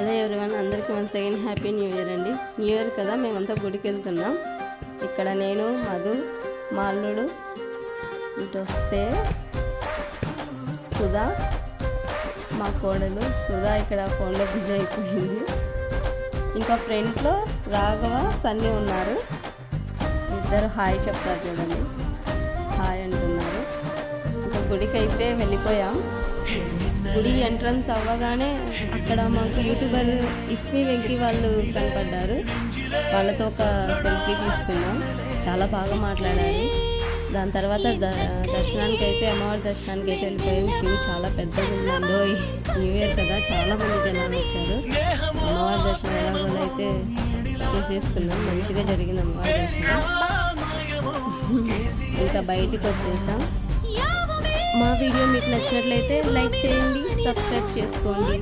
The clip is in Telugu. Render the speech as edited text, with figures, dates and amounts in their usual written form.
హలో ఎవ్రీవన్, అందరికీ once again happy new year అండి. న్యూ ఇయర్ కదా, మేమంతా గుడికి వెళ్తున్నాం. ఇక్కడ నేను, మధు, మా అల్లుడు, ఇటు వస్తే సుధా, మా కోడలు సుధా ఇక్కడ ఫోన్లో బిజీ అయిపోయింది. ఇంకా ఫ్రంట్లో రాఘవ, సన్నీ ఉన్నారు. ఇద్దరు హాయ్ చెప్తారు చూడండి, హాయ్ అంటున్నారు. ఇంకా గుడికి అయితే వెళ్ళిపోయాం. గుడి ఎంట్రన్స్ అవ్వగానే అక్కడ మాకు యూట్యూబర్ ఇస్మి వెంకీ వాళ్ళు కనపడ్డారు. వాళ్ళతో ఒక సెల్ఫీ తీసుకున్నాం. చాలా బాగా మాట్లాడారు. దాని తర్వాత దర్శనానికి అయితే, అమ్మవారి దర్శనానికి అయితే వెళ్ళిపోయాం. క్యూ చాలా పెద్దగా ఉందో, న్యూ ఇయర్ కదా, చాలా మంది జనాలు వచ్చారు. అమ్మవారి దర్శనం ఎలాగో అయితే చేసేసుకున్నాం. మంచిగా జరిగింది అమ్మవారి దర్శనం. ఇంకా బయటికి వచ్చేసాం. మా వీడియో మీకు నచ్చినట్లయితే లైక్ చేయండి, సబ్స్క్రైబ్ చేసుకోండి.